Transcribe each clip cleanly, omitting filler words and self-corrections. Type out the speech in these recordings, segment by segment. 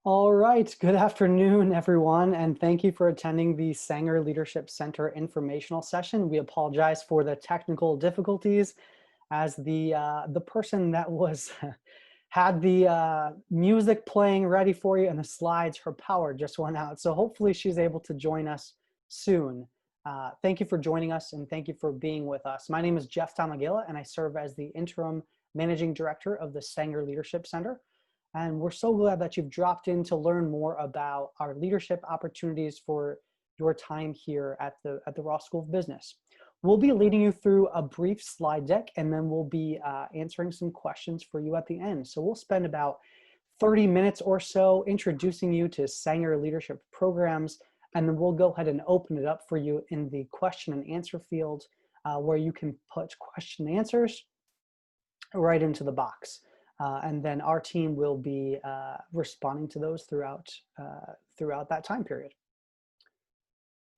All right, good afternoon, everyone, and thank you for attending the Sanger Leadership Center informational session. We apologize for the technical difficulties as the person that was had the music playing ready for you and the slides, her power just went out. So hopefully she's able to join us soon. Thank you for joining us and thank you for being with us. My name is Jeff Tamagila and I serve as the interim managing director of the Sanger Leadership Center. And we're so glad that you've dropped in to learn more about our leadership opportunities for your time here at the Ross School of Business. We'll be leading you through a brief slide deck, and then we'll be answering some questions for you at the end. So we'll spend about 30 minutes or so introducing you to Sanger leadership programs, and then we'll go ahead and open it up for you in the question and answer field where you can put question and answers right into the box. And then our team will be responding to those throughout that time period.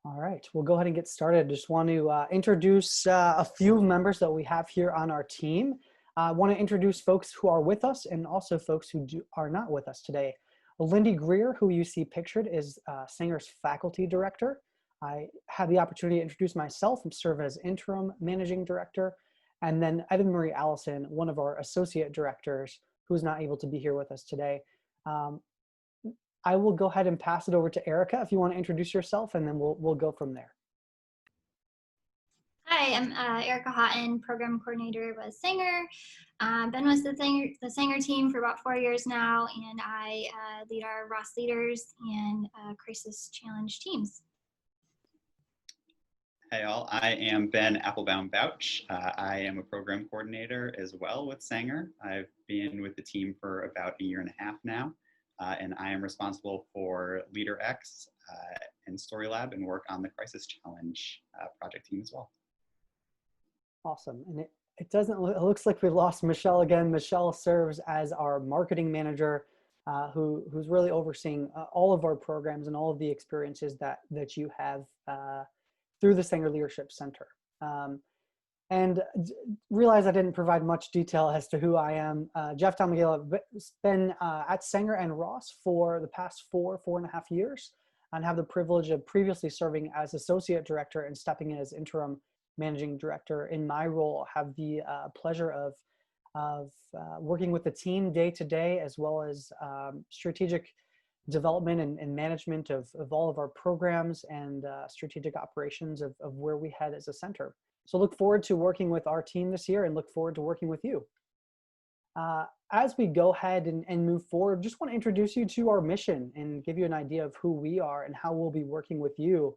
All right, we'll go ahead and get started. Just want to introduce a few members that we have here on our team. I want to introduce folks who are with us and also folks who are not with us today. Lindy Greer, who you see pictured, is Sanger's faculty director. I had the opportunity to introduce myself and serve as interim managing director. And then Evan Marie Allison, one of our associate directors, who's not able to be here with us today. I will go ahead and pass it over to Erica if you want to introduce yourself, and then we'll go from there. Hi, I'm Erica Houghton, program coordinator with Sanger. Been with the Sanger team for about 4 years now, and I lead our Ross leaders and crisis challenge teams. Hey all, I am Ben Applebaum-Bouch. I am a program coordinator as well with Sanger. I've been with the team for about 1.5 years now, and I am responsible for Leader X and Story Lab and work on the Crisis Challenge project team as well. Awesome, and it looks like we lost Michelle again. Michelle serves as our marketing manager, who's really overseeing all of our programs and all of the experiences that you have through the Sanger Leadership Center. And realize I didn't provide much detail as to who I am. Jeff Tamagila has been at Sanger and Ross for the past 4.5 years, and have the privilege of previously serving as associate director and stepping in as interim managing director. In my role, I have the pleasure of working with the team day to day, as well as strategic development and management of all of our programs and strategic operations of where we head as a center. So look forward to working with our team this year and look forward to working with you. As we go ahead and move forward, just want to introduce you to our mission and give you an idea of who we are and how we'll be working with you.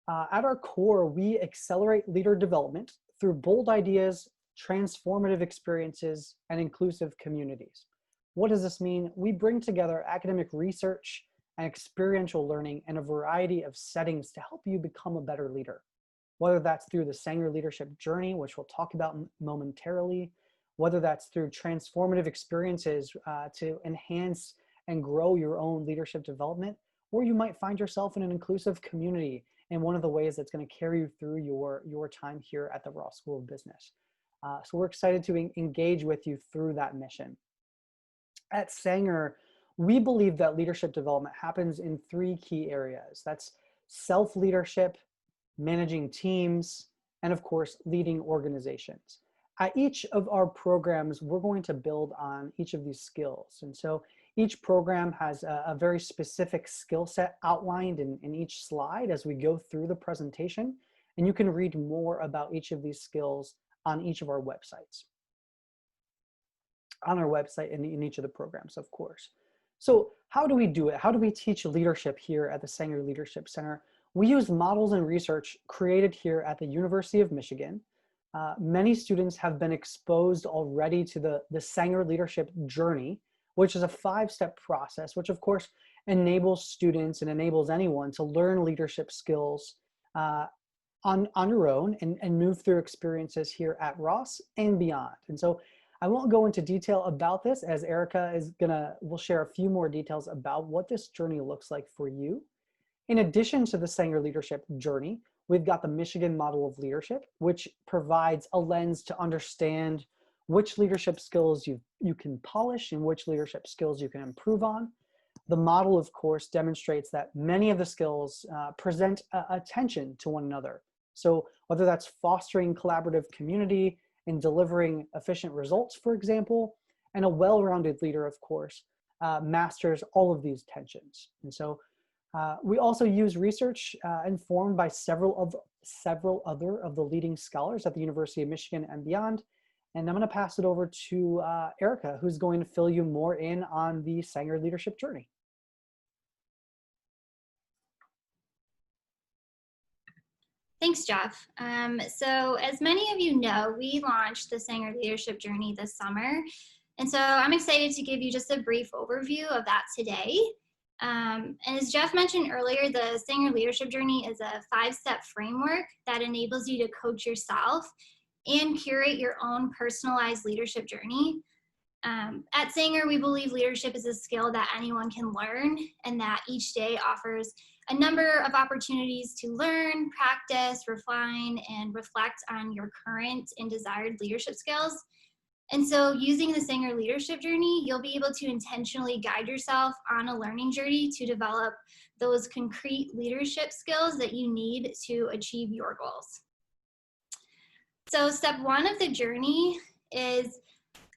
At our core, we accelerate leader development through bold ideas, transformative experiences, and inclusive communities. What does this mean? We bring together academic research and experiential learning in a variety of settings to help you become a better leader. Whether that's through the Sanger leadership journey, which we'll talk about momentarily, whether that's through transformative experiences to enhance and grow your own leadership development, or you might find yourself in an inclusive community in one of the ways that's going to carry you through your time here at the Ross School of Business. So we're excited to engage with you through that mission. At Sanger, we believe that leadership development happens in 3 key areas. That's self-leadership, managing teams, and of course, leading organizations. At each of our programs, we're going to build on each of these skills. And so each program has a very specific skill set outlined in each slide as we go through the presentation. And you can read more about each of these skills on each of our websites. On our website and in each of the programs, of course. So how do we do it? How do we teach leadership here at the Sanger Leadership Center? We use models and research created here at the University of Michigan. Many students have been exposed already to the Sanger Leadership Journey, which is a 5-step process, which of course enables students and enables anyone to learn leadership skills on your own and move through experiences here at Ross and beyond. And so I won't go into detail about this, as Erica will share a few more details about what this journey looks like for you. In addition to the Sanger Leadership Journey, we've got the Michigan Model of Leadership, which provides a lens to understand which leadership skills you can polish and which leadership skills you can improve on. the model, of course, demonstrates that many of the skills present a tension to one another. So whether that's fostering collaborative community and delivering efficient results, for example, and a well-rounded leader, of course, masters all of these tensions. And so we also use research informed by several other of the leading scholars at the University of Michigan and beyond. And I'm going to pass it over to Erica, who's going to fill you more in on the Sanger leadership journey. Thanks, Jeff. So as many of you know, we launched the Sanger leadership journey this summer. And so I'm excited to give you just a brief overview of that today. And as Jeff mentioned earlier, the Sanger leadership journey is a 5-step framework that enables you to coach yourself and curate your own personalized leadership journey. At Sanger, we believe leadership is a skill that anyone can learn, and that each day offers a number of opportunities to learn, practice, refine, and reflect on your current and desired leadership skills. And so using the Sanger leadership journey, you'll be able to intentionally guide yourself on a learning journey to develop those concrete leadership skills that you need to achieve your goals. So step 1 of the journey is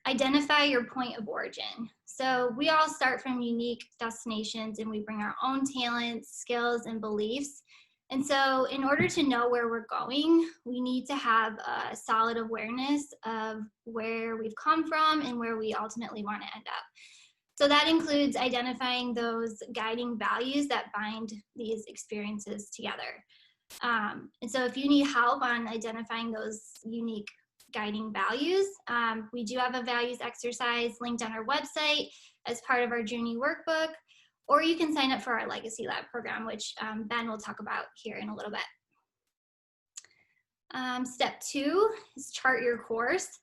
identify your point of origin. So we all start from unique destinations and we bring our own talents, skills, and beliefs. And so in order to know where we're going, we need to have a solid awareness of where we've come from and where we ultimately want to end up. So that includes identifying those guiding values that bind these experiences together. And so if you need help on identifying those unique guiding values, we do have a values exercise linked on our website as part of our journey workbook, or you can sign up for our Legacy Lab program, which Ben will talk about here in a little bit. Step 2 is chart your course.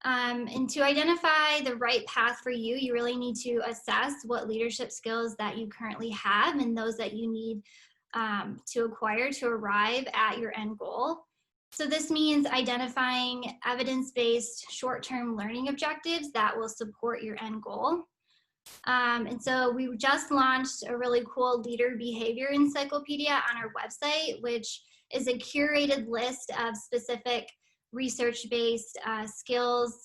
And to identify the right path for you, you really need to assess what leadership skills that you currently have and those that you need to acquire to arrive at your end goal. So this means identifying evidence-based short-term learning objectives that will support your end goal. And so we just launched a really cool leader behavior encyclopedia on our website, which is a curated list of specific research-based skills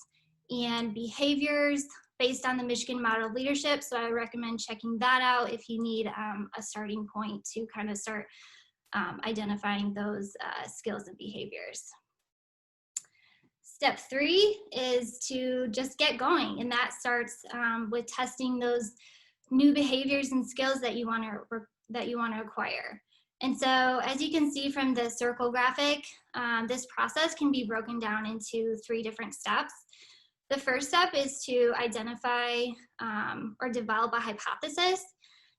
and behaviors based on the Michigan Model of Leadership. So I recommend checking that out if you need a starting point to kind of start identifying those skills and behaviors. Step 3 is to just get going, and that starts with testing those new behaviors and skills that you want to acquire. And so as you can see from the circle graphic, this process can be broken down into 3 different steps. The first step is to identify or develop a hypothesis.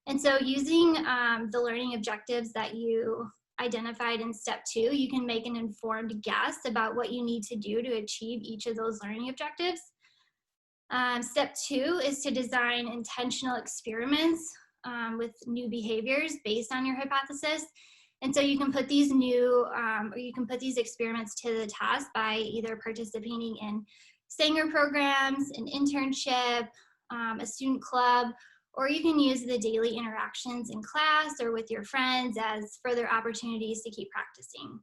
And so using the learning objectives that you identified in step 2, you can make an informed guess about what you need to do to achieve each of those learning objectives. Step 2 is to design intentional experiments with new behaviors based on your hypothesis. And so you can put these experiments to the test by either participating in Sanger programs, an internship, a student club, or you can use the daily interactions in class or with your friends as further opportunities to keep practicing.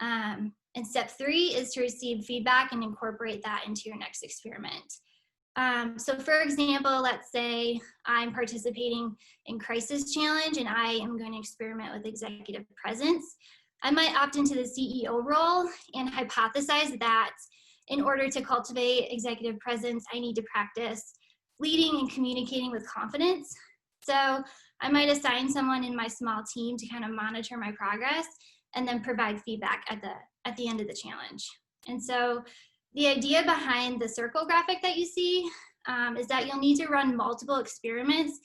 And step 3 is to receive feedback and incorporate that into your next experiment. So for example, let's say I'm participating in Crisis Challenge and I am going to experiment with executive presence. I might opt into the CEO role and hypothesize that in order to cultivate executive presence, I need to practice leading and communicating with confidence. So I might assign someone in my small team to kind of monitor my progress and then provide feedback at the end of the challenge. And so the idea behind the circle graphic that you see is that you'll need to run multiple experiments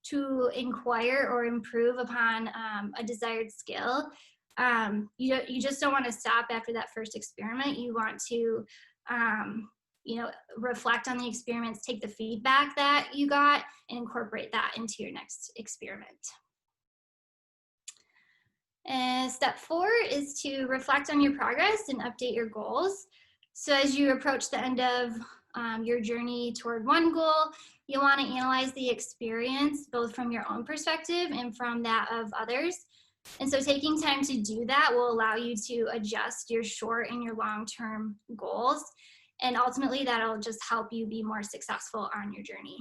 to inquire or improve upon a desired skill. You just don't want to stop after that first experiment. You want to reflect on the experiments, take the feedback that you got, and incorporate that into your next experiment. And step 4 is to reflect on your progress and update your goals. So as you approach the end of your journey toward one goal, you'll want to analyze the experience both from your own perspective and from that of others. And so taking time to do that will allow you to adjust your short and your long-term goals. And ultimately, that'll just help you be more successful on your journey.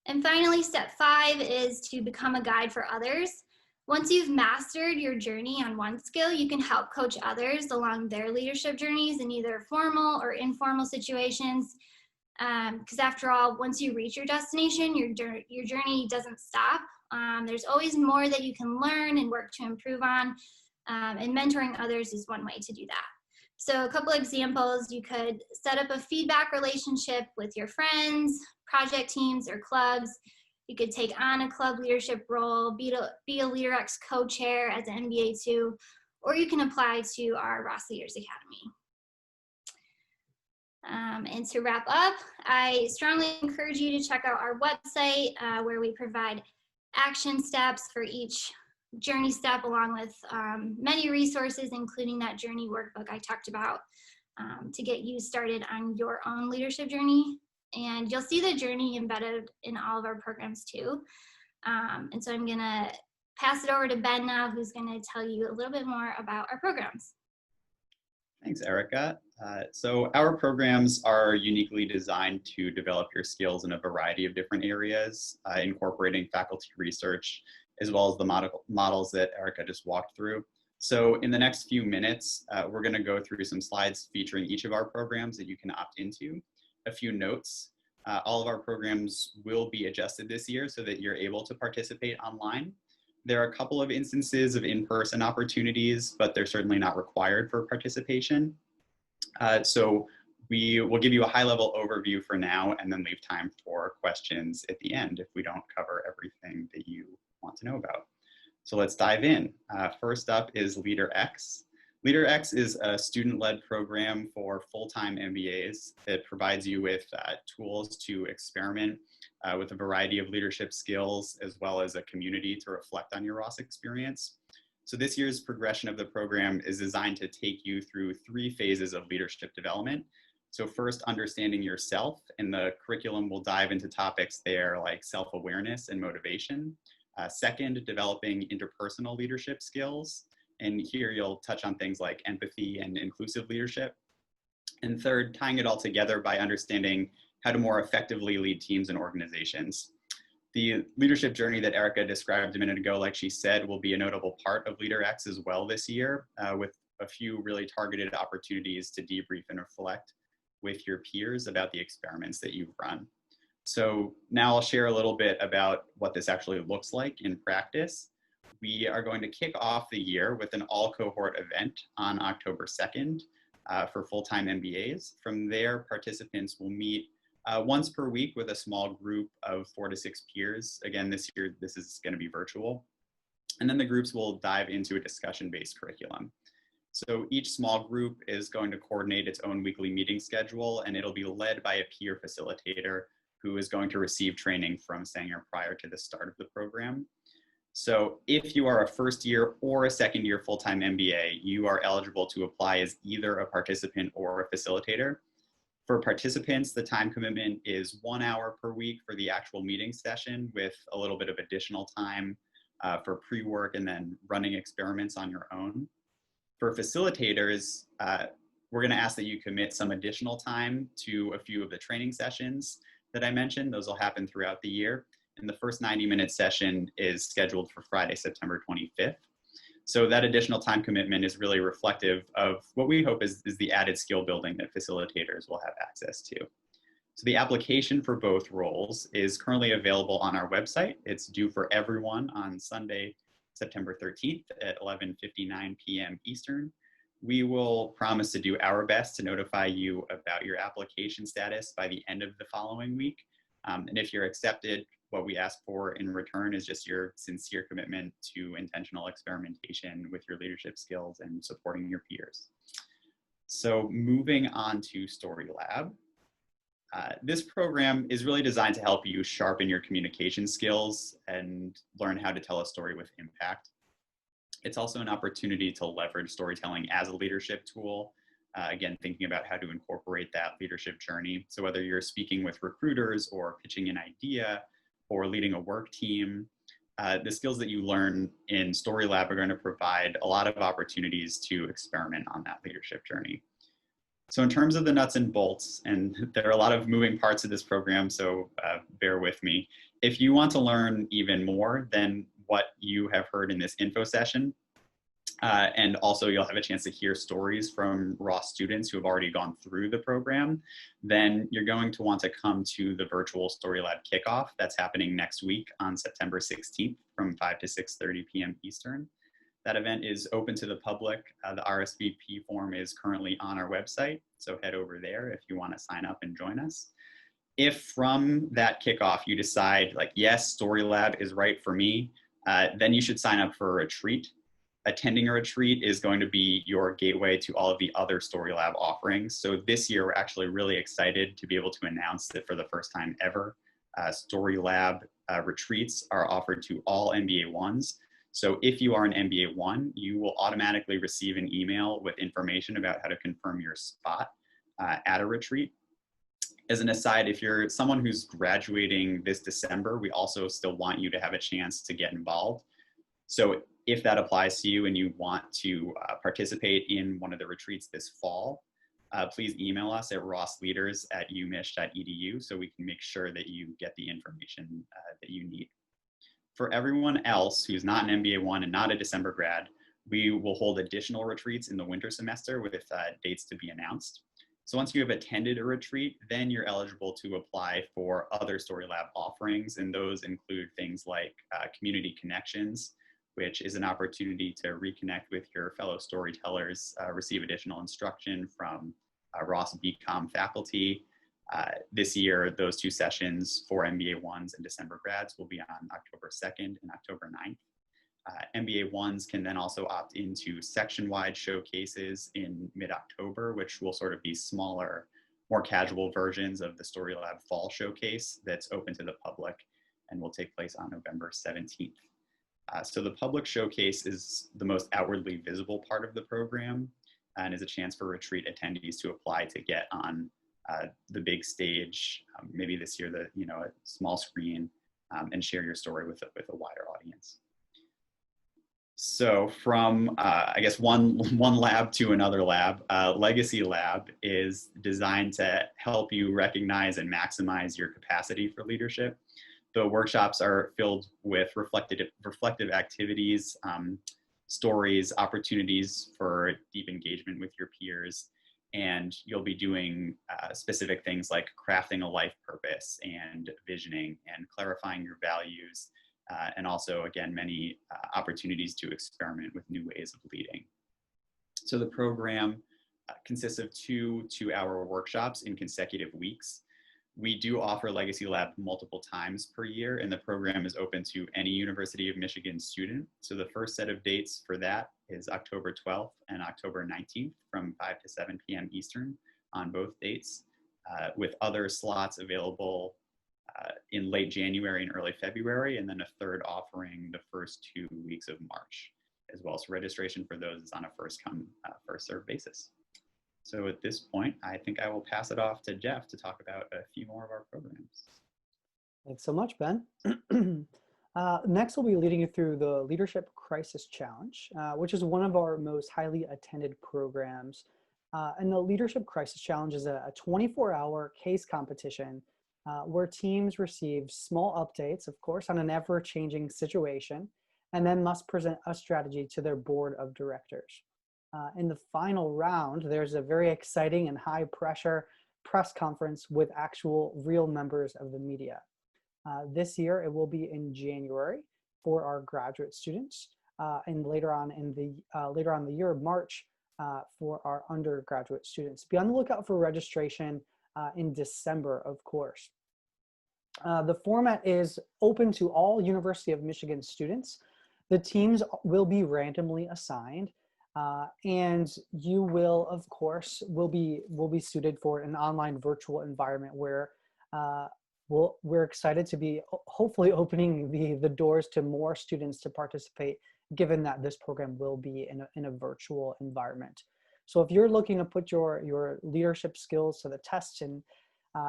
And finally, step 5 is to become a guide for others. Once you've mastered your journey on one skill, you can help coach others along their leadership journeys in either formal or informal situations. Because after all, once you reach your destination, your journey doesn't stop. There's always more that you can learn and work to improve on, and mentoring others is one way to do that. So a couple examples, you could set up a feedback relationship with your friends, project teams, or clubs. You could take on a club leadership role, be a LeaderX co-chair as an MBA too, or you can apply to our Ross Leaders Academy. And to wrap up, I strongly encourage you to check out our website where we provide action steps for each journey step, along with many resources, including that journey workbook I talked about, to get you started on your own leadership journey. And you'll see the journey embedded in all of our programs too. And so I'm gonna pass it over to Ben now, who's gonna tell you a little bit more about our programs. Thanks, Erica. So our programs are uniquely designed to develop your skills in a variety of different areas, incorporating faculty research, as well as the models that Erica just walked through. So in the next few minutes, we're going to go through some slides featuring each of our programs that you can opt into. A few notes. All of our programs will be adjusted this year so that you're able to participate online. There are a couple of instances of in-person opportunities, but they're certainly not required for participation. So we will give you a high-level overview for now and then leave time for questions at the end if we don't cover everything that you want to know about. So let's dive in. First up is LeaderX. LeaderX is a student-led program for full-time MBAs that provides you with tools to experiment with a variety of leadership skills, as well as a community to reflect on your Ross experience. So this year's progression of the program is designed to take you through 3 phases of leadership development. So first, understanding yourself, and the curriculum will dive into topics there like self-awareness and motivation. Second, developing interpersonal leadership skills. And here you'll touch on things like empathy and inclusive leadership. And third, tying it all together by understanding how to more effectively lead teams and organizations. The leadership journey that Erica described a minute ago, like she said, will be a notable part of LeaderX as well this year, with a few really targeted opportunities to debrief and reflect with your peers about the experiments that you've run. So now I'll share a little bit about what this actually looks like in practice. We are going to kick off the year with an all cohort event on October 2nd for full-time MBAs. From there, participants will meet once per week with a small group of 4 to 6 peers. Again, this year, this is going to be virtual. And then the groups will dive into a discussion-based curriculum. So each small group is going to coordinate its own weekly meeting schedule, and it'll be led by a peer facilitator who is going to receive training from Sanger prior to the start of the program. So if you are a first year or a second year full-time MBA, you are eligible to apply as either a participant or a facilitator. For participants, the time commitment is 1 hour per week for the actual meeting session, with a little bit of additional time for pre-work and then running experiments on your own. For facilitators, we're going to ask that you commit some additional time to a few of the training sessions that I mentioned. Those will happen throughout the year. And the first 90-minute session is scheduled for Friday, September 25th. So that additional time commitment is really reflective of what we hope is the added skill building that facilitators will have access to. So the application for both roles is currently available on our website. It's due for everyone on Sunday, September 13th at 11:59 p.m. Eastern. We will promise to do our best to notify you about your application status by the end of the following week. And if you're accepted, what we ask for in return is just your sincere commitment to intentional experimentation with your leadership skills and supporting your peers. So moving on to Story Lab. This program is really designed to help you sharpen your communication skills and learn how to tell a story with impact. It's also an opportunity to leverage storytelling as a leadership tool. Again, thinking about how to incorporate that leadership journey. So whether you're speaking with recruiters or pitching an idea or leading a work team, the skills that you learn in Story Lab are going to provide a lot of opportunities to experiment on that leadership journey. So in terms of the nuts and bolts, and there are a lot of moving parts of this program, so bear with me. If you want to learn even more than what you have heard in this info session, and also you'll have a chance to hear stories from Ross students who have already gone through the program, then you're going to want to come to the virtual Story Lab kickoff that's happening next week on September 16th from 5 to 6:30 p.m. Eastern. That event is open to the public. The RSVP form is currently on our website, so head over there if you want to sign up and join us. If from that kickoff you decide like, yes, Story Lab is right for me, then you should sign up for a retreat. Attending a retreat is going to be your gateway to all of the other Story Lab offerings. So this year, we're actually really excited to be able to announce that for the first time ever, Story Lab retreats are offered to all MBA 1s. So if you are an MBA 1, you will automatically receive an email with information about how to confirm your spot at a retreat. As an aside, if you're someone who's graduating this December, we also still want you to have a chance to get involved. So if that applies to you and you want to participate in one of the retreats this fall, please email us at rossleaders@umich.edu so we can make sure that you get the information that you need. For everyone else who's not an MBA 1 and not a December grad, we will hold additional retreats in the winter semester with dates to be announced. So once you have attended a retreat, then you're eligible to apply for other Story Lab offerings, and those include things like community connections, which is an opportunity to reconnect with your fellow storytellers, receive additional instruction from Ross BCom faculty. This year, those two sessions for MBA 1s and December grads will be on October 2nd and October 9th. MBA 1s can then also opt into section-wide showcases in mid-October, which will sort of be smaller, more casual versions of the Story Lab Fall Showcase that's open to the public and will take place on November 17th. So the public showcase is the most outwardly visible part of the program and is a chance for retreat attendees to apply to get on the big stage, maybe this year, a small screen, and share your story with a wider audience. So from, I guess, one lab to another lab, Legacy Lab is designed to help you recognize and maximize your capacity for leadership. The workshops are filled with reflective activities, stories, opportunities for deep engagement with your peers, and you'll be doing specific things like crafting a life purpose and visioning and clarifying your values, and also, again, many opportunities to experiment with new ways of leading. So the program consists of two 2-hour workshops in consecutive weeks. We do offer Legacy Lab multiple times per year, and the program is open to any University of Michigan student. So the first set of dates for that is October 12th and October 19th from 5 to 7 p.m. Eastern on both dates, with other slots available in late January and early February, and then a third offering the first 2 weeks of March as well. So registration for those is on a first come, first served basis. So at this point, I think I will pass it off to Jeff to talk about a few more of our programs. Thanks so much, Ben. Next, we'll be leading you through the Leadership Crisis Challenge, which is one of our most highly attended programs. And the Leadership Crisis Challenge is a 24-hour case competition where teams receive small updates, of course, on an ever-changing situation, and then must present a strategy to their board of directors. In the final round, there's a very exciting and high-pressure press conference with actual real members of the media. This year, it will be in January for our graduate students, and later on in the year of March for our undergraduate students. Be on the lookout for registration in December, of course. The format is open to all University of Michigan students. The teams will be randomly assigned, and you will, of course, will be suited for an online virtual environment where we're excited to be hopefully opening the doors to more students to participate, given that this program will be in a virtual environment. So if you're looking to put your leadership skills to the test and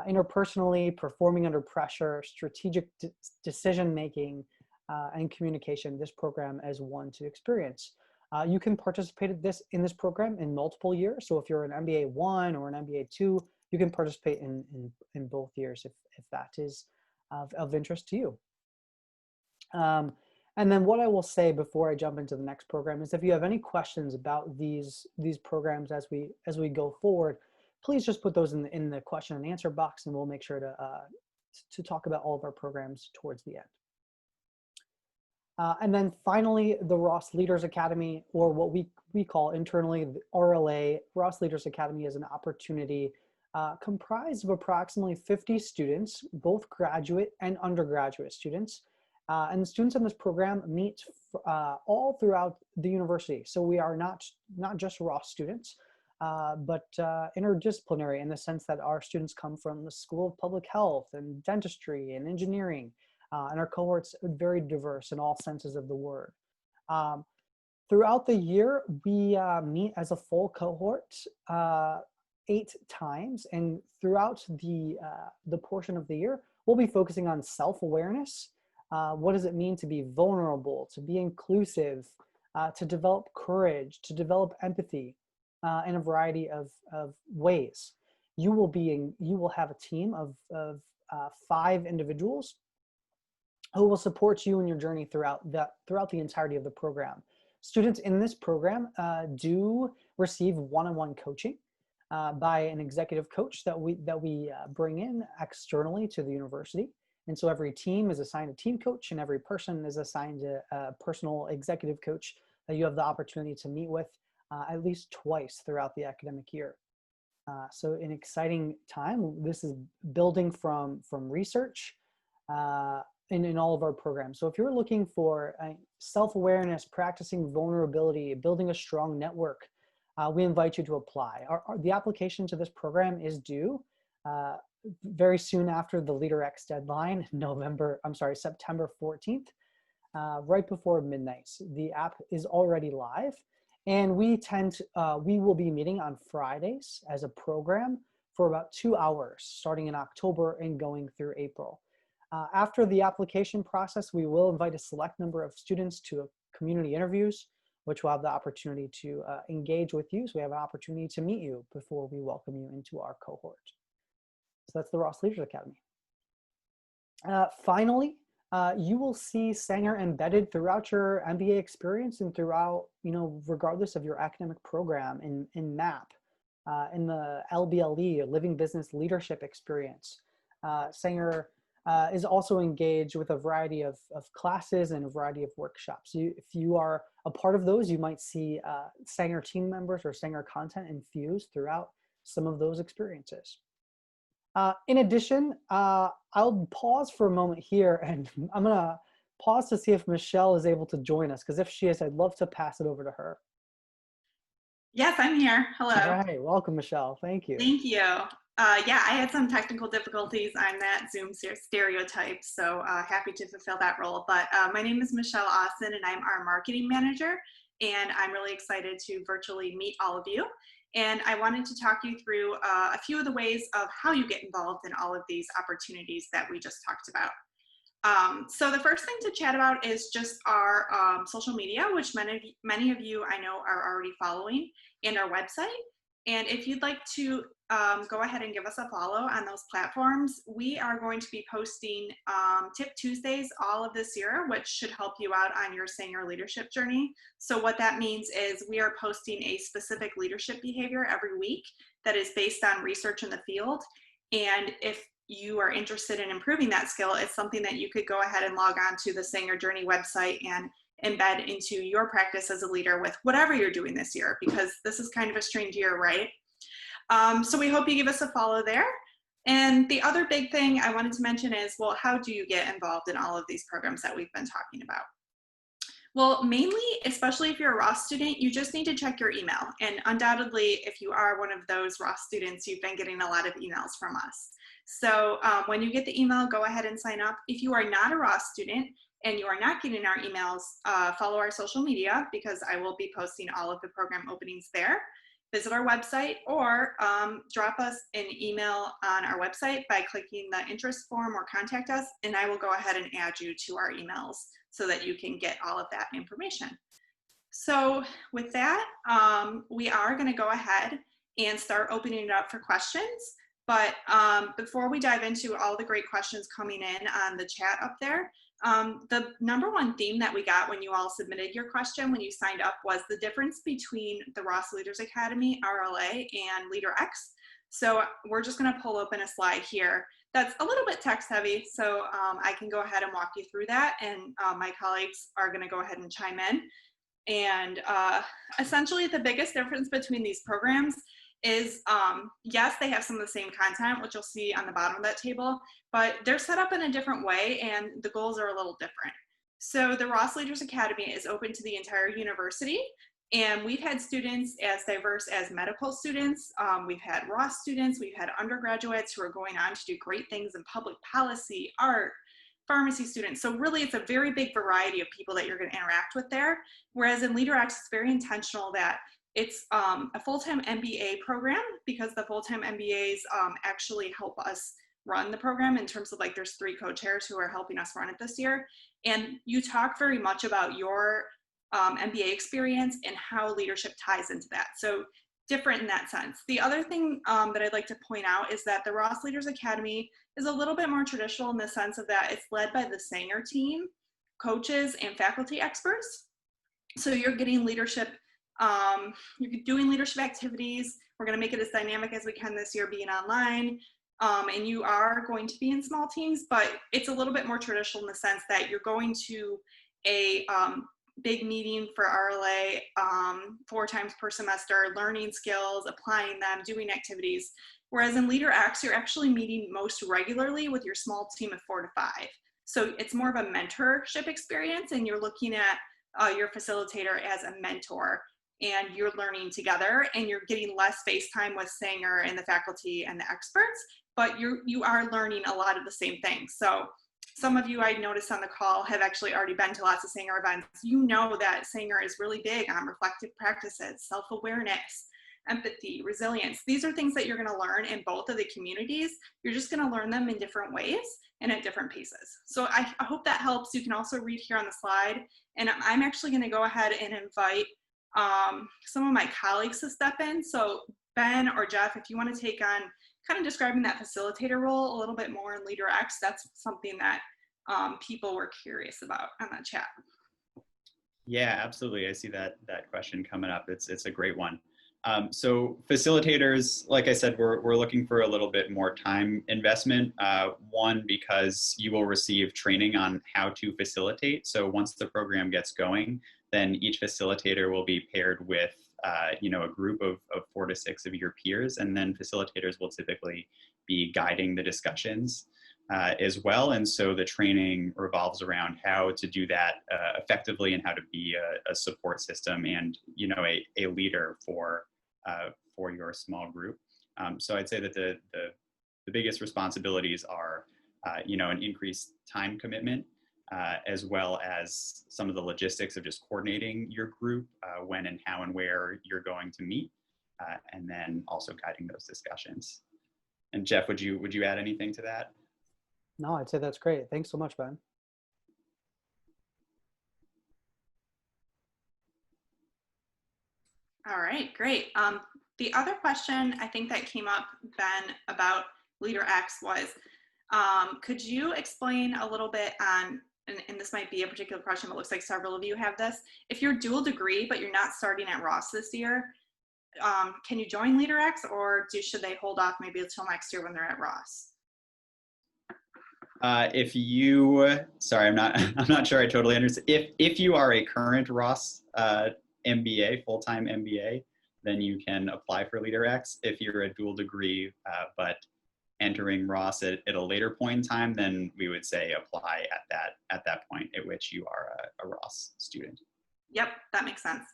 interpersonally, performing under pressure, strategic decision-making, and communication, this program is one to experience. You can participate in this program in multiple years. So if you're an MBA 1 or an MBA 2, you can participate in both years if that is of interest to you. And then what I will say before I jump into the next program is if you have any questions about these programs as we go forward, please just put those in the question and answer box, and we'll make sure to talk about all of our programs towards the end. And then finally, the Ross Leaders Academy, or what we call internally the RLA. Ross Leaders Academy is an opportunity comprised of approximately 50 students, both graduate and undergraduate students. And the students in this program meet all throughout the university. So we are not just Ross students, but interdisciplinary in the sense that our students come from the School of Public Health and dentistry and engineering. And our cohorts are very diverse in all senses of the word. Throughout the year, we meet as a full cohort 8 times, and throughout the portion of the year, we'll be focusing on self-awareness. What does it mean to be vulnerable, to be inclusive, to develop courage, to develop empathy, in a variety of ways. You will have a team of 5 individuals who will support you in your journey throughout the entirety of the program. Students in this program do receive one-on-one coaching by an executive coach that we bring in externally to the university. And so every team is assigned a team coach, and every person is assigned a personal executive coach that you have the opportunity to meet with at least twice throughout the academic year. So an exciting time. This is building from research in all of our programs. So if you're looking for self-awareness, practicing vulnerability, building a strong network, we invite you to apply. The application to this program is due very soon after the LeaderX deadline, September 14th, right before midnight. The app is already live, and we will be meeting on Fridays as a program for about 2 hours, starting in October and going through April. After the application process, we will invite a select number of students to community interviews, which will have the opportunity to engage with you. So we have an opportunity to meet you before we welcome you into our cohort. So that's the Ross Leaders Academy. Finally, you will see Sanger embedded throughout your MBA experience and throughout, regardless of your academic program in MAP, in the LBLE, Living Business Leadership Experience. Sanger is also engaged with a variety of classes and a variety of workshops. If you are a part of those, you might see Sanger team members or Sanger content infused throughout some of those experiences. In addition, I'll pause for a moment here, and I'm gonna pause to see if Michelle is able to join us, because if she is, I'd love to pass it over to her. Yes, I'm here. Hello. All right, welcome, Michelle. Thank you. Thank you. Yeah, I had some technical difficulties. I'm that Zoom stereotype, so happy to fulfill that role. But my name is Michelle Austin, and I'm our marketing manager, and I'm really excited to virtually meet all of you. And I wanted to talk you through a few of the ways of how you get involved in all of these opportunities that we just talked about. So the first thing to chat about is just our social media, which many of you I know are already following, and our website. And if you'd like to go ahead and give us a follow on those platforms, we are going to be posting Tip Tuesdays all of this year, which should help you out on your Sanger leadership journey. So what that means is we are posting a specific leadership behavior every week that is based on research in the field. And if you are interested in improving that skill, it's something that you could go ahead and log on to the Sanger Journey website and embed into your practice as a leader with whatever you're doing this year, because this is kind of a strange year, right? So we hope you give us a follow there. And the other big thing I wanted to mention is, well, how do you get involved in all of these programs that we've been talking about? Well, mainly, especially if you're a Ross student, you just need to check your email. And undoubtedly, if you are one of those Ross students, you've been getting a lot of emails from us. So when you get the email, go ahead and sign up. If you are not a Ross student and you are not getting our emails, follow our social media, because I will be posting all of the program openings there. visit our website or drop us an email on our website by clicking the interest form or contact us, and I will go ahead and add you to our emails so that you can get all of that information. So with that, we are going to go ahead and start opening it up for questions. But before we dive into all the great questions coming in on the chat up there, the number one theme that we got when you all submitted your question when you signed up was the difference between the Ross Leaders Academy, RLA, and LeaderX. So we're just going to pull open a slide here that's a little bit text heavy, so I can go ahead and walk you through that, and my colleagues are going to go ahead and chime in. And essentially the biggest difference between these programs is, yes, they have some of the same content, which you'll see on the bottom of that table, but they're set up in a different way and the goals are a little different. So the Ross Leaders Academy is open to the entire university, and we've had students as diverse as medical students, we've had Ross students, we've had undergraduates who are going on to do great things in public policy, art, pharmacy students. So really it's a very big variety of people that you're going to interact with there. Whereas in LeaderX, it's very intentional that it's a full-time MBA program, because the full-time MBAs actually help us run the program in terms of, like, there's 3 co-chairs who are helping us run it this year. And you talk very much about your MBA experience and how leadership ties into that. So different in that sense. The other thing that I'd like to point out is that the Ross Leaders Academy is a little bit more traditional in the sense of that it's led by the Sanger team, coaches, and faculty experts. So you're getting leadership, you're doing leadership activities. We're going to make it as dynamic as we can this year, being online. And you are going to be in small teams, but it's a little bit more traditional in the sense that you're going to a big meeting for RLA 4 times per semester, learning skills, applying them, doing activities. Whereas in LeaderX, you're actually meeting most regularly with your small team of 4 to 5. So it's more of a mentorship experience, and you're looking at your facilitator as a mentor, and you're learning together, and you're getting less face time with Sanger and the faculty and the experts, but you are learning a lot of the same things. So some of you I noticed on the call have actually already been to lots of Sanger events. You know that Sanger is really big on reflective practices, self-awareness, empathy, resilience. These are things that you're going to learn in both of the communities. You're just going to learn them in different ways and at different paces. So I hope that helps. You can also read here on the slide. And I'm actually going to go ahead and invite some of my colleagues to step in. So Ben or Jeff, if you want to take on kind of describing that facilitator role a little bit more in LeaderX, that's something that people were curious about on that chat. Yeah, absolutely. I see that question coming up. It's a great one. So facilitators, like I said, we're looking for a little bit more time investment. One, because you will receive training on how to facilitate. So once the program gets going, then each facilitator will be paired with a group of 4 to 6 of your peers, and then facilitators will typically be guiding the discussions as well. And so the training revolves around how to do that effectively and how to be a support system and a leader for your small group. So I'd say that the biggest responsibilities are an increased time commitment, as well as some of the logistics of just coordinating your group, when and how and where you're going to meet, and then also guiding those discussions. And Jeff, would you add anything to that? No, I'd say that's great. Thanks so much, Ben. All right, great. The other question I think that came up, Ben, about LeaderX was, could you explain a little bit on, and this might be a particular question, but it looks like several of you have this. If you're dual degree, but you're not starting at Ross this year, can you join LeaderX, or should they hold off maybe until next year when they're at Ross? Sorry, I'm not sure I totally understand. If you are a current Ross MBA, full-time MBA, then you can apply for LeaderX. If you're a dual degree, but entering Ross at a later point in time, then we would say apply at that point at which you are a Ross student. Yep, that makes sense.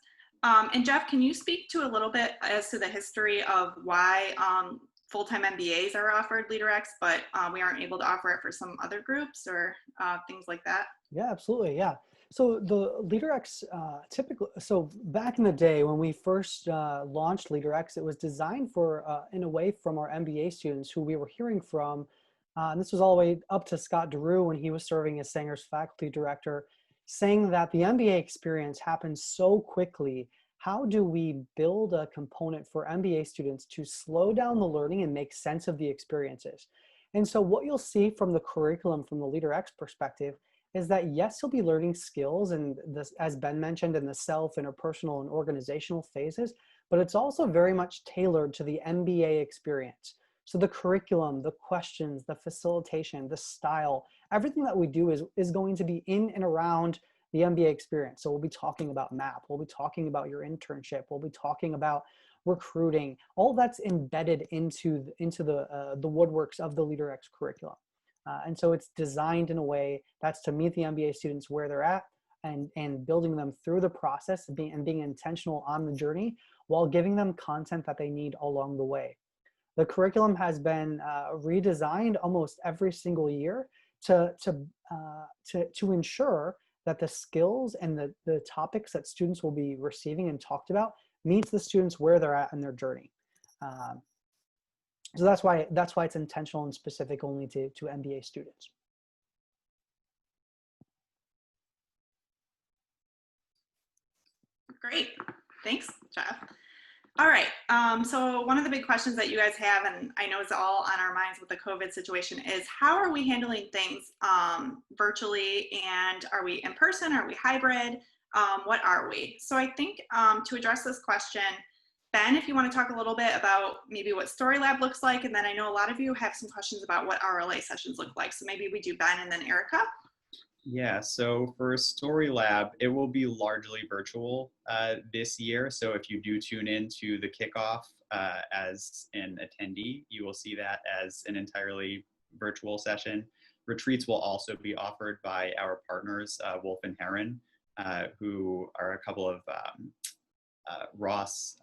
And Jeff, can you speak to a little bit as to the history of why full-time MBAs are offered LeaderX, but we aren't able to offer it for some other groups or things like that? Yeah, absolutely. Yeah. So the LeaderX typically, so back in the day when we first launched LeaderX, it was designed for in a way from our MBA students who we were hearing from. And this was all the way up to Scott DeRue when he was serving as Sanger's faculty director, saying that the MBA experience happens so quickly. How do we build a component for MBA students to slow down the learning and make sense of the experiences? And so what you'll see from the curriculum from the LeaderX perspective is that yes, you'll be learning skills and this, as Ben mentioned, in the self, interpersonal, and organizational phases, but it's also very much tailored to the MBA experience. So the curriculum, the questions, the facilitation, the style, everything that we do is going to be in and around the MBA experience. So we'll be talking about MAP, we'll be talking about your internship, we'll be talking about recruiting. All that's embedded into the woodworks of the LeaderX curriculum. And so it's designed in a way that's to meet the MBA students where they're at and building them through the process and being intentional on the journey while giving them content that they need along the way. The curriculum has been redesigned almost every single year to ensure that the skills and the topics that students will be receiving and talked about meets the students where they're at in their journey. So that's why it's intentional and specific only to MBA students. Great, thanks, Jeff. All right, so one of the big questions that you guys have, and I know it's all on our minds with the COVID situation, is how are we handling things virtually, and are we in person, are we hybrid, what are we? So I think to address this question, Ben, if you want to talk a little bit about maybe what Story Lab looks like, and then I know a lot of you have some questions about what RLA sessions look like. So maybe we do Ben and then Erica. Yeah, so for Story Lab, it will be largely virtual this year. So if you do tune in to the kickoff as an attendee, you will see that as an entirely virtual session. Retreats will also be offered by our partners, Wolf and Heron, who are a couple of Ross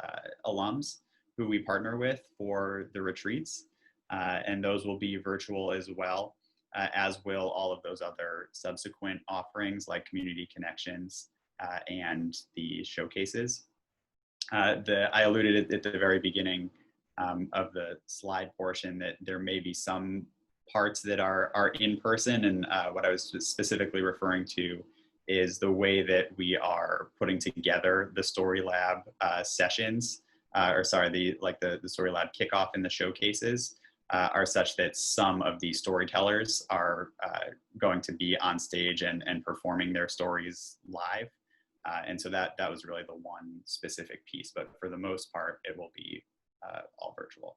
alums who we partner with for the retreats. And those will be virtual as well, as will all of those other subsequent offerings like Community Connections and the showcases. I alluded at the very beginning of the slide portion that there may be some parts that are in person, and what I was specifically referring to is the way that we are putting together the Story Lab sessions, the Story Lab kickoff and the showcases are such that some of the storytellers are going to be on stage and performing their stories live. And so that was really the one specific piece, but for the most part, it will be all virtual.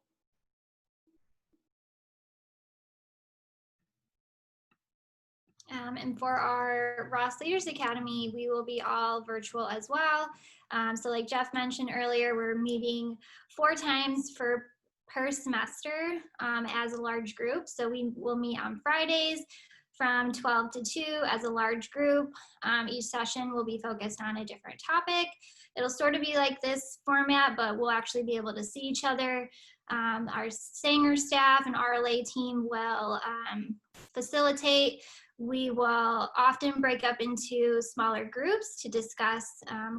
And for our Ross Leaders Academy, we will be all virtual as well. So like Jeff mentioned earlier, we're meeting 4 times per semester as a large group. So we will meet on Fridays from 12 to 2 as a large group. Each session will be focused on a different topic. It'll sort of be like this format, but we'll actually be able to see each other. Our Sanger staff and RLA team will facilitate. We will often break up into smaller groups to discuss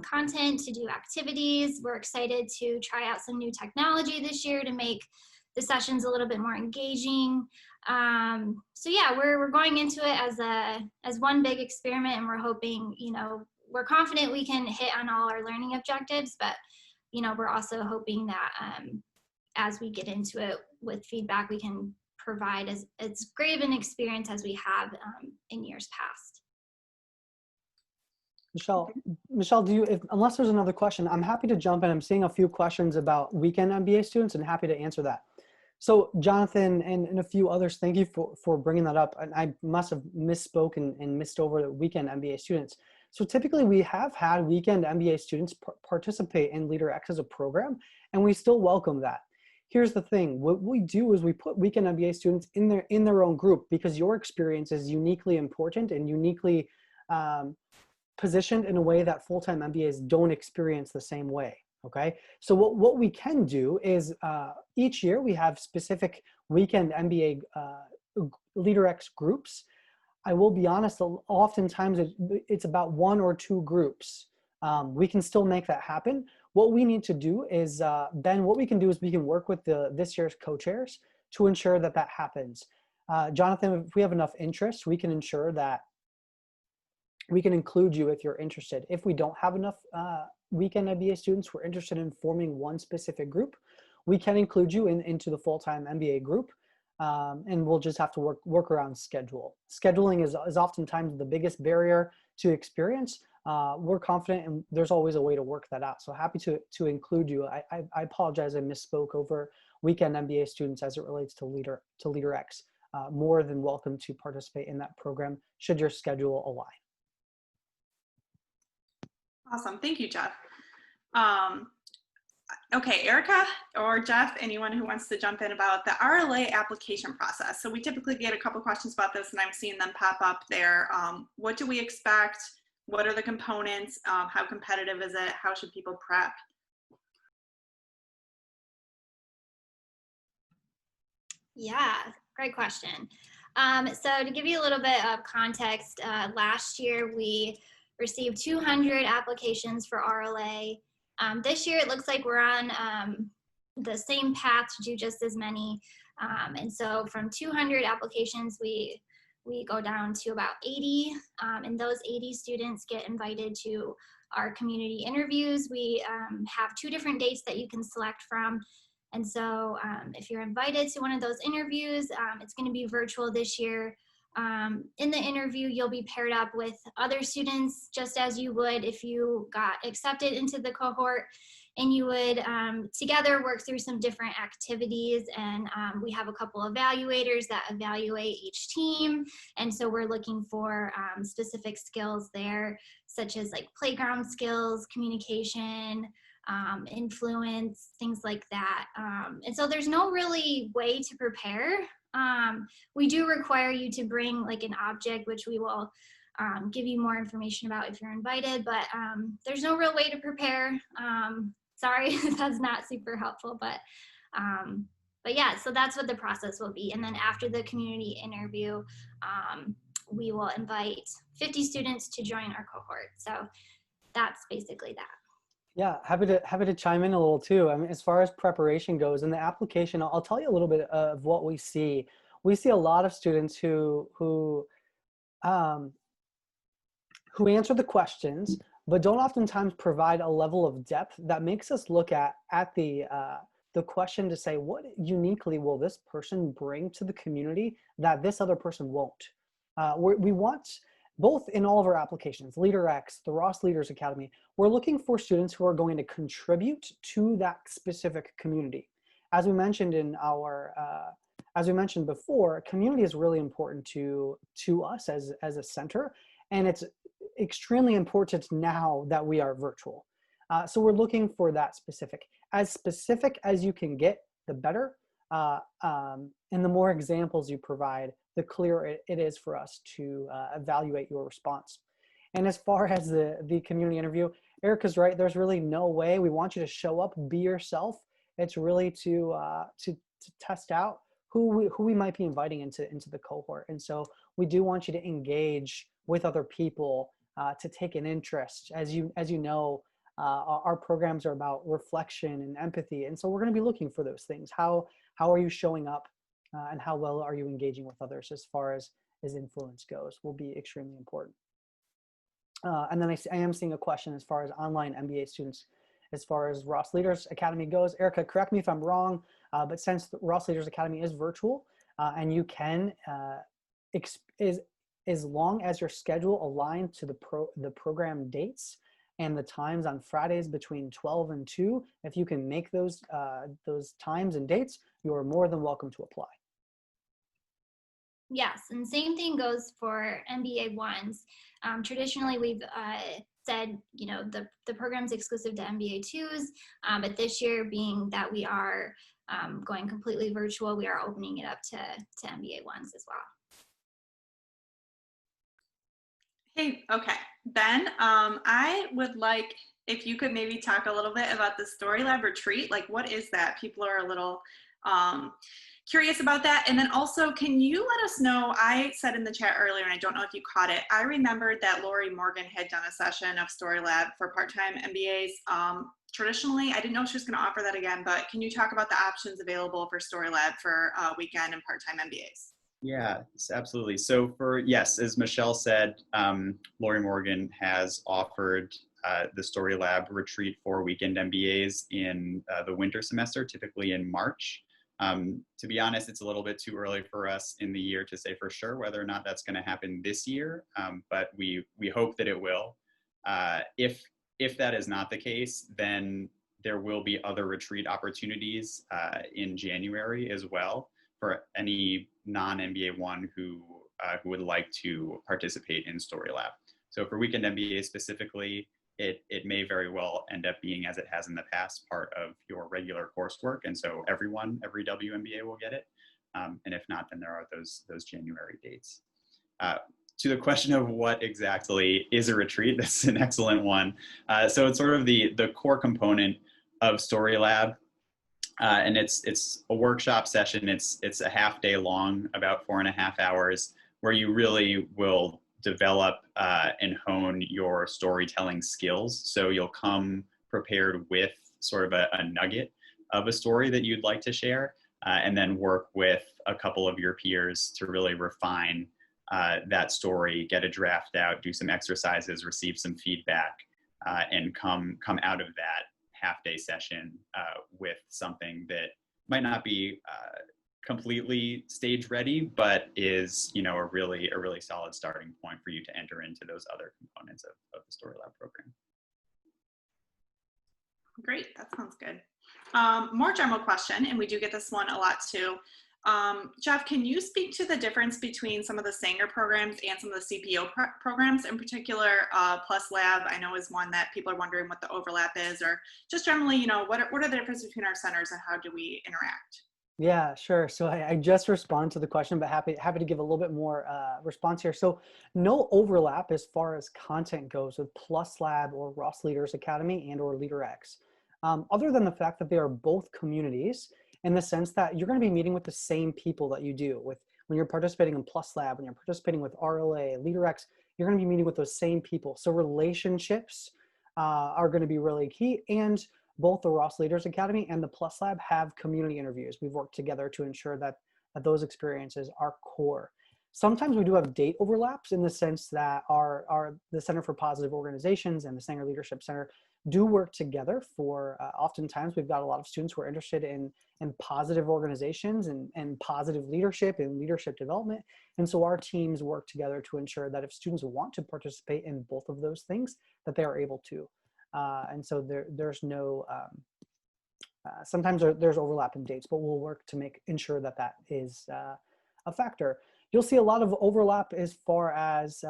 content, to do activities. We're excited to try out some new technology this year to make the sessions a little bit more engaging. So yeah, we're going into it as one big experiment, and we're hoping, we're confident we can hit on all our learning objectives, but we're also hoping that as we get into it with feedback, we can provide as great of an experience as we have in years past. Michelle, unless there's another question, I'm happy to jump in. I'm seeing a few questions about weekend MBA students and happy to answer that. So Jonathan and a few others, thank you for bringing that up. And I must have misspoke and missed over the weekend MBA students. So typically we have had weekend MBA students participate in LeaderX as a program, and we still welcome that. Here's the thing, what we do is we put weekend MBA students in their own group because your experience is uniquely important and uniquely positioned in a way that full-time MBAs don't experience the same way, okay? So what we can do is each year we have specific weekend MBA LeaderX groups. I will be honest, oftentimes it's about one or two groups. We can still make that happen. What we need to do is, Ben, what we can do is we can work with this year's co-chairs to ensure that that happens. Jonathan, if we have enough interest, we can ensure that we can include you if you're interested. If we don't have enough weekend MBA students who are interested in forming one specific group, we can include you into the full-time MBA group. And we'll just have to work around schedule. Scheduling is oftentimes the biggest barrier to experience. We're confident, and there's always a way to work that out. So happy to include you. I apologize, I misspoke over weekend MBA students as it relates to Leader X. More than welcome to participate in that program should your schedule align. Awesome, thank you, Jeff. Okay, Erica or Jeff, anyone who wants to jump in about the RLA application process. So we typically get a couple questions about this, and I'm seeing them pop up there. What do we expect? What are the components? How competitive is it? How should people prep? Yeah, great question. So to give you a little bit of context, last year we received 200 applications for RLA. This year it looks like we're on the same path to do just as many. And so from 200 applications, we go down to about 80, and those 80 students get invited to our community interviews. We have 2 different dates that you can select from. And so if you're invited to one of those interviews, it's going to be virtual this year. In the interview, you'll be paired up with other students, just as you would if you got accepted into the cohort, and you would together work through some different activities. And we have a couple evaluators that evaluate each team. And so we're looking for specific skills there, such as like playground skills, communication, influence, things like that. And so there's no really way to prepare. We do require you to bring like an object, which we will give you more information about if you're invited, but there's no real way to prepare. Sorry, that's not super helpful, but yeah, so that's what the process will be. And then after the community interview, we will invite 50 students to join our cohort. So that's basically that. Yeah, happy to chime in a little too. I mean, as far as preparation goes, in the application, I'll tell you a little bit of what we see. We see a lot of students who answer the questions, but don't oftentimes provide a level of depth that makes us look at the question to say, what uniquely will this person bring to the community that this other person won't? We want, both in all of our applications, Leader X, the Ross Leaders Academy, we're looking for students who are going to contribute to that specific community. As we mentioned as we mentioned before, community is really important to us as a center, and it's extremely important now that we are virtual. So we're looking for that specific as you can get, the better. And the more examples you provide, the clearer it is for us to evaluate your response. And as far as the community interview, Erica's right. There's really no way. We want you to show up, be yourself. It's really to test out who we might be inviting into the cohort. And so we do want you to engage with other people, to take an interest. As you know, our programs are about reflection and empathy. And so we're going to be looking for those things. How are you showing up, and how well are you engaging with others as far as influence goes will be extremely important. And then I am seeing a question as far as online MBA students, as far as Ross Leaders Academy goes. Erica, correct me if I'm wrong, but since the Ross Leaders Academy is virtual, and you can, as long as your schedule aligned to the program dates and the times on Fridays between 12 and 2, if you can make those times and dates, you are more than welcome to apply. Yes, and same thing goes for MBA ones. Traditionally, we've said, you know, the program's exclusive to MBA twos, but this year, being that we are going completely virtual, we are opening it up to MBA ones as well. Hey, okay, Ben, I would like if you could maybe talk a little bit about the Story Lab retreat. Like, what is that? People are a little curious about that. And then also, can you let us know, I said in the chat earlier, and I don't know if you caught it, I remembered that Lori Morgan had done a session of Story Lab for part-time MBAs. Traditionally, I didn't know she was going to offer that again, but can you talk about the options available for Story Lab for weekend and part-time MBAs? Yeah, absolutely. So yes, as Michelle said, Lori Morgan has offered the Story Lab retreat for weekend MBAs in the winter semester, typically in March. To be honest, it's a little bit too early for us in the year to say for sure whether or not that's going to happen this year, but we hope that it will. If that is not the case, then there will be other retreat opportunities in January as well for any non-MBA one who would like to participate in Story Lab. So for weekend MBA specifically, it may very well end up being, as it has in the past, part of your regular coursework. And so every WMBA will get it. And if not, then there are those January dates. To the question of what exactly is a retreat, that's an excellent one. So it's sort of the core component of Story Lab. And it's a workshop session. It's a half day long, about 4.5 hours, where you really will develop and hone your storytelling skills. So you'll come prepared with sort of a nugget of a story that you'd like to share, and then work with a couple of your peers to really refine that story, get a draft out, do some exercises, receive some feedback, and come out of that half-day session with something that might not be completely stage ready, but is a really solid starting point for you to enter into those other components of the Story Lab program. Great, that sounds good. More general question, and we do get this one a lot too. Jeff, can you speak to the difference between some of the Sanger programs and some of the CPO programs? In particular, Plus Lab, I know, is one that people are wondering what the overlap is, or just generally, what are the differences between our centers and how do we interact? Yeah, sure. So I just responded to the question, but happy to give a little bit more response here. So no overlap as far as content goes with Plus Lab or Ross Leaders Academy and or LeaderX, other than the fact that they are both communities, in the sense that you're going to be meeting with the same people that you do with when you're participating in Plus Lab, when you're participating with RLA, LeaderX, you're going to be meeting with those same people. So relationships are going to be really key. And both the Ross Leaders Academy and the Plus Lab have community interviews. We've worked together to ensure that those experiences are core. Sometimes we do have date overlaps in the sense that the Center for Positive Organizations and the Sanger Leadership Center do work together for, oftentimes we've got a lot of students who are interested in positive organizations and positive leadership and leadership development. And so our teams work together to ensure that if students want to participate in both of those things, that they are able to. And so there's no, sometimes there's overlap in dates, but we'll work to ensure that is a factor. You'll see a lot of overlap as far as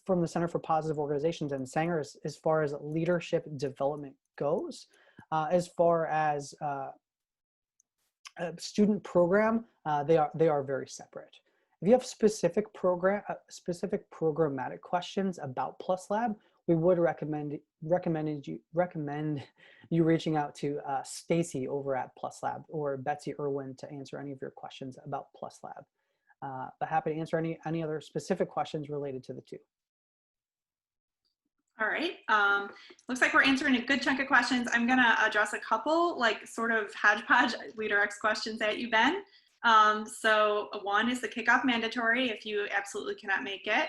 from the Center for Positive Organizations and Sanger as far as leadership development goes. As far as student program, they are very separate. If you have specific programmatic questions about Plus Lab, we would recommend you reaching out to Stacy over at Plus Lab or Betsy Irwin to answer any of your questions about Plus Lab. But happy to answer any other specific questions related to the two. All right, looks like we're answering a good chunk of questions. I'm gonna address a couple like sort of hodgepodge LeaderX questions at you, Ben. So one is the kickoff mandatory if you absolutely cannot make it.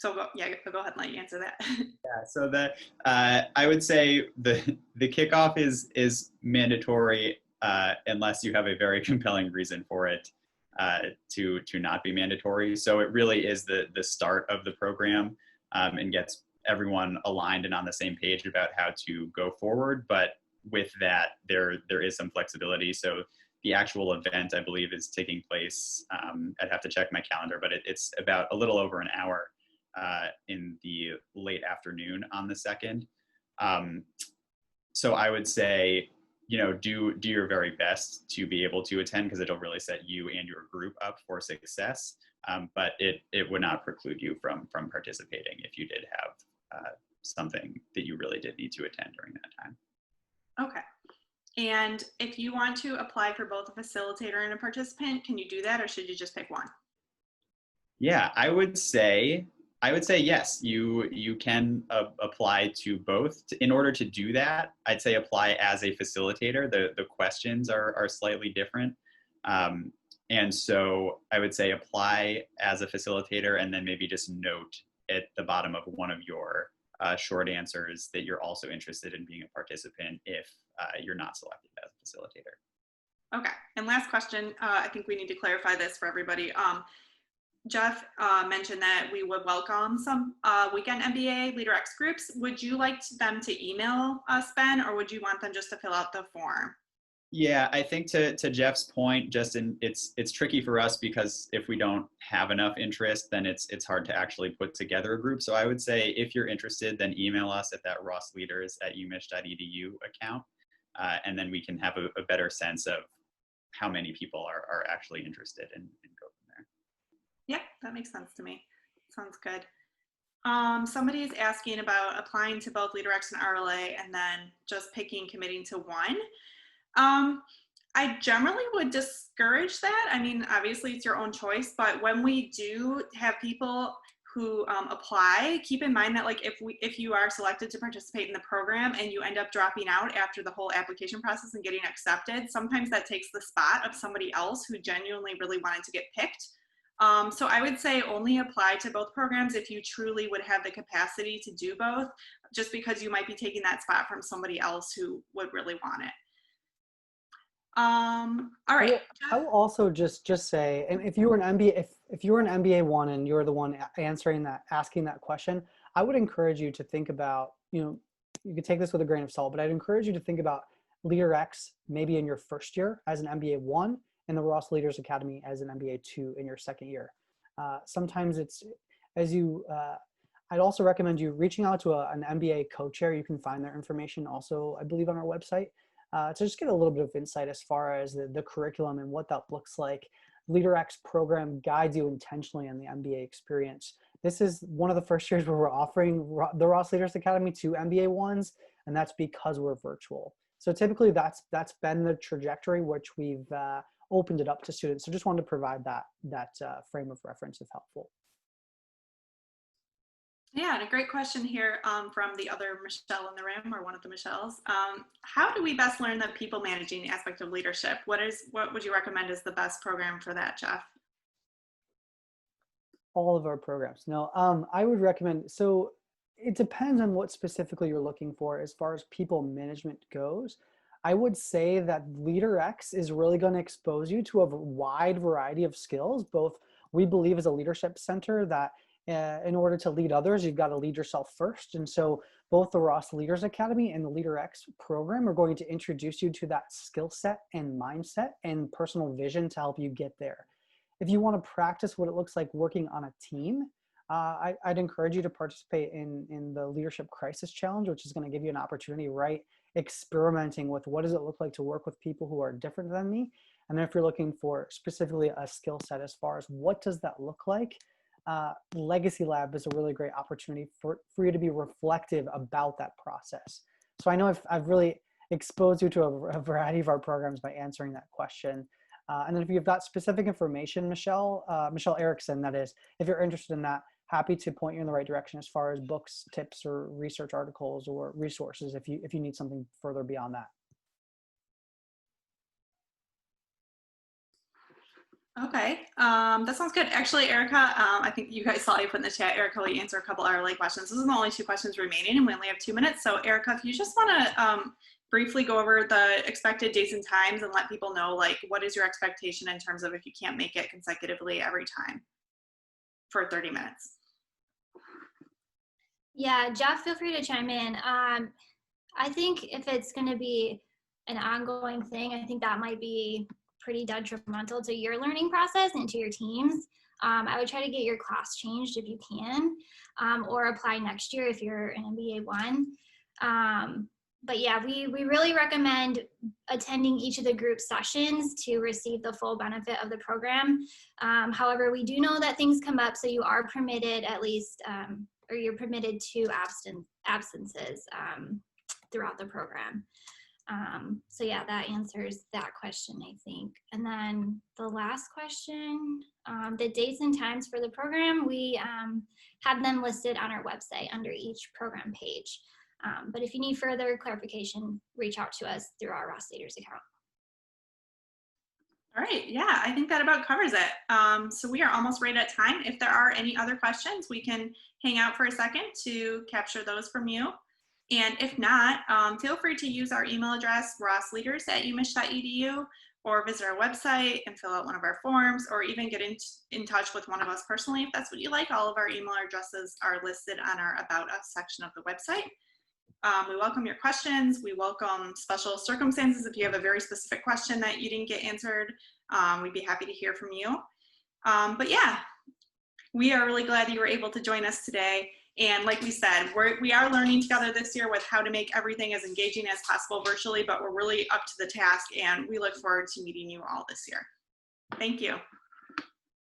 So go ahead and let you answer that. Yeah, so I would say the kickoff is mandatory unless you have a very compelling reason for it to not be mandatory. So it really is the start of the program and gets everyone aligned and on the same page about how to go forward. But with that, there is some flexibility. So the actual event, I believe, is taking place, I'd have to check my calendar, but it's about a little over an hour in the late afternoon on the 2nd. So I would say, do your very best to be able to attend, because it'll really set you and your group up for success. But it would not preclude you from participating if you did have something that you really did need to attend during that time. Okay. And if you want to apply for both a facilitator and a participant, can you do that, or should you just pick one? Yeah, I would say yes. You can apply to both. In order to do that, I'd say apply as a facilitator. The questions are slightly different, and so I would say apply as a facilitator, and then maybe just note at the bottom of one of your short answers that you're also interested in being a participant if you're not selected as a facilitator. Okay, and last question, I think we need to clarify this for everybody. Jeff mentioned that we would welcome some weekend MBA LeaderX groups. Would you like them to email us, Ben, or would you want them just to fill out the form? Yeah, I think to Jeff's point, Justin, it's tricky for us because if we don't have enough interest, then it's hard to actually put together a group. So I would say if you're interested, then email us at that rossleaders@umich.edu account, and then we can have a better sense of how many people are actually interested and go from there. Yeah, that makes sense to me. Sounds good. Somebody is asking about applying to both LeaderX and RLA and then just committing to one. I generally would discourage that. I mean, obviously it's your own choice, but when we do have people who apply, keep in mind that like if you are selected to participate in the program and you end up dropping out after the whole application process and getting accepted, sometimes that takes the spot of somebody else who genuinely really wanted to get picked. So I would say only apply to both programs if you truly would have the capacity to do both, just because you might be taking that spot from somebody else who would really want it. All right. I will also just say, and if you were an MBA, if you were an MBA one and you're the one asking that question, I would encourage you to think about, you could take this with a grain of salt, but I'd encourage you to think about LeaderX maybe in your first year as an MBA one, and the Ross Leaders Academy as an MBA two in your second year. Sometimes I'd also recommend you reaching out to an MBA co-chair. You can find their information also, I believe, on our website. To just get a little bit of insight as far as the curriculum and what that looks like. LeaderX program guides you intentionally on the MBA experience. This is one of the first years where we're offering the Ross Leaders Academy to MBA ones, and that's because we're virtual. So typically that's been the trajectory which we've opened it up to students. So just wanted to provide that frame of reference if helpful. Yeah, and a great question here from the other Michelle in the room, or one of the Michelles. How do we best learn the people managing aspect of leadership? What would you recommend is the best program for that, Jeff? All of our programs. No, I would recommend, so it depends on what specifically you're looking for as far as people management goes. I would say that LeaderX is really going to expose you to a wide variety of skills. Both, we believe as a leadership center that in order to lead others, you've got to lead yourself first. And so both the Ross Leaders Academy and the LeaderX program are going to introduce you to that skill set and mindset and personal vision to help you get there. If you want to practice what it looks like working on a team, I'd encourage you to participate in the Leadership Crisis Challenge, which is going to give you an opportunity, right? Experimenting with what does it look like to work with people who are different than me. And then if you're looking for specifically a skill set as far as what does that look like, Legacy Lab is a really great opportunity for you to be reflective about that process. So I know I've really exposed you to a variety of our programs by answering that question. And then if you've got specific information, Michelle Erickson, that is, if you're interested in that, happy to point you in the right direction as far as books, tips, or research articles or resources if you need something further beyond that. Okay, that sounds good. Actually, Erica, I think you guys saw you put in the chat. Erica will answer a couple RLA questions. This is the only 2 questions remaining, and we only have 2 minutes. So Erica, if you just want to briefly go over the expected days and times and let people know, like, what is your expectation in terms of if you can't make it consecutively every time for 30 minutes? Yeah, Jeff, feel free to chime in. I think if it's going to be an ongoing thing, I think that might be pretty detrimental to your learning process and to your teams. I would try to get your class changed if you can, or apply next year if you're an MBA 1. But yeah, we really recommend attending each of the group sessions to receive the full benefit of the program. However, we do know that things come up, so you are permitted at least, or you're permitted 2 absences throughout the program. So yeah, that answers that question, I think. And then the last question, the dates and times for the program, we have them listed on our website under each program page. But if you need further clarification, reach out to us through our Ross Leaders account. All right, yeah, I think that about covers it. So we are almost right at time. If there are any other questions, we can hang out for a second to capture those from you. And if not, feel free to use our email address, rossleaders@umich.edu, or visit our website and fill out one of our forms, or even get in touch with one of us personally if that's what you like. All of our email addresses are listed on our About Us section of the website. We welcome your questions. We welcome special circumstances. If you have a very specific question that you didn't get answered, we'd be happy to hear from you. But yeah, we are really glad you were able to join us today. And like we said, we are learning together this year with how to make everything as engaging as possible virtually, but we're really up to the task, and we look forward to meeting you all this year. Thank you.